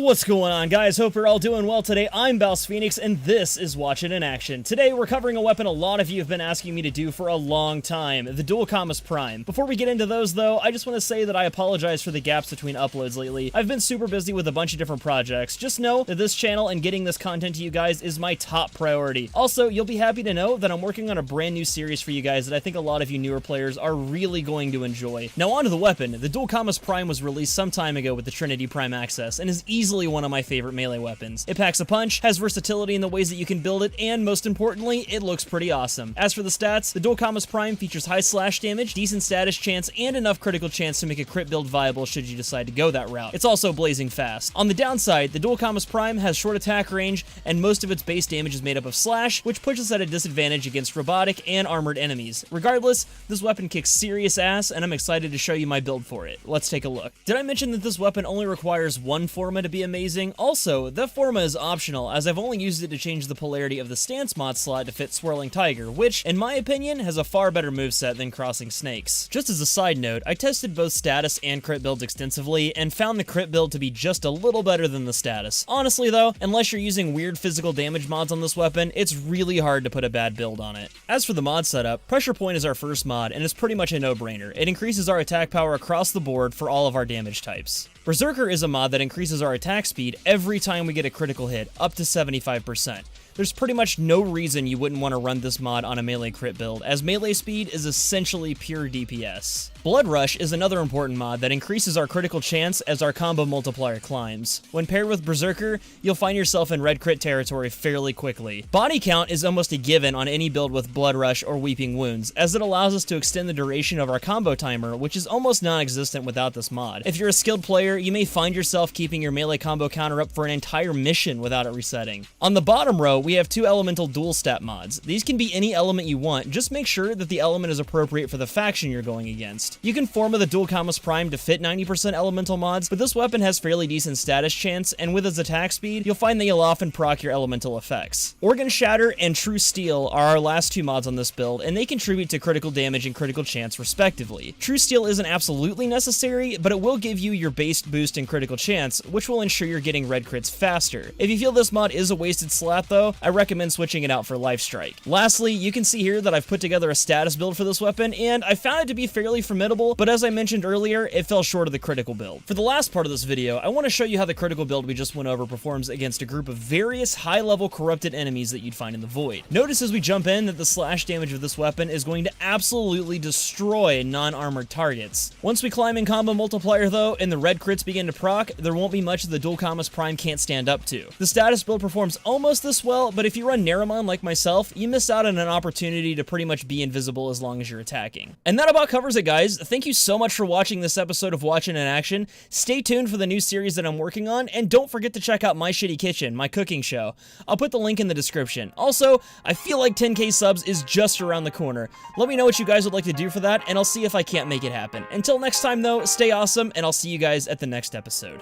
What's going on, guys? Hope you're all doing well today. I'm BouseFeenux, and this is Watch It in Action. Today, we're covering a weapon a lot of you have been asking me to do for a long time, the Dual-Commas Prime. Before we get into those, though, I just want to say that I apologize for the gaps between uploads lately. I've been super busy with a bunch of different projects. Just know that this channel and getting this content to you guys is my top priority. Also, you'll be happy to know that I'm working on a brand new series for you guys that I think a lot of you newer players are really going to enjoy. Now, onto the weapon. The Dual-Commas Prime was released some time ago with the Trinity Prime access, and is easily one of my favorite melee weapons. It packs a punch, has versatility in the ways that you can build it, and most importantly, it looks pretty awesome. As for the stats, the Dual-Commas Prime features high slash damage, decent status chance, and enough critical chance to make a crit build viable should you decide to go that route. It's also blazing fast. On the downside, the Dual-Commas Prime has short attack range, and most of its base damage is made up of slash, which puts us at a disadvantage against robotic and armored enemies. Regardless, this weapon kicks serious ass, and I'm excited to show you my build for it. Let's take a look. Did I mention that this weapon only requires one forma to be amazing? Also, that forma is optional, as I've only used it to change the polarity of the stance mod slot to fit Swirling Tiger, which, in my opinion, has a far better moveset than Crossing Snakes. Just as a side note, I tested both status and crit builds extensively, and found the crit build to be just a little better than the status. Honestly though, unless you're using weird physical damage mods on this weapon, it's really hard to put a bad build on it. As for the mod setup, Pressure Point is our first mod, and it's pretty much a no-brainer. It increases our attack power across the board for all of our damage types. Berserker is a mod that increases our attack speed every time we get a critical hit, up to 75%. There's pretty much no reason you wouldn't want to run this mod on a melee crit build, as melee speed is essentially pure DPS. Blood Rush is another important mod that increases our critical chance as our combo multiplier climbs. When paired with Berserker, you'll find yourself in red crit territory fairly quickly. Body count is almost a given on any build with Blood Rush or Weeping Wounds, as it allows us to extend the duration of our combo timer, which is almost non-existent without this mod. If you're a skilled player, you may find yourself keeping your melee combo counter up for an entire mission without it resetting. On the bottom row, we have two elemental dual stat mods. These can be any element you want, just make sure that the element is appropriate for the faction you're going against. You can forma the Dual-Commas Prime to fit 90% elemental mods, but this weapon has fairly decent status chance, and with its attack speed, you'll find that you'll often proc your elemental effects. Organ Shatter and True Steel are our last two mods on this build, and they contribute to critical damage and critical chance respectively. True Steel isn't absolutely necessary, but it will give you your base boost in critical chance, which will ensure you're getting red crits faster. If you feel this mod is a wasted slot though, I recommend switching it out for Life Strike. Lastly, you can see here that I've put together a status build for this weapon, and I found it to be fairly formidable, but as I mentioned earlier, it fell short of the critical build. For the last part of this video, I want to show you how the critical build we just went over performs against a group of various high-level corrupted enemies that you'd find in the Void. Notice as we jump in that the slash damage of this weapon is going to absolutely destroy non-armored targets. Once we climb in combo multiplier though, and the red crits begin to proc, there won't be much that the Dual-Commas Prime can't stand up to. The status build performs almost this well, but if you run Naramon like myself, you miss out on an opportunity to pretty much be invisible as long as you're attacking. And that about covers it, guys. Thank you so much for watching this episode of Watch It in Action. Stay tuned for the new series that I'm working on, and don't forget to check out My Shitty Kitchen, my cooking show. I'll put the link in the description. Also, I feel like 10k subs is just around the corner. Let me know what you guys would like to do for that, and I'll see if I can't make it happen. Until next time though, stay awesome, and I'll see you guys at the next episode.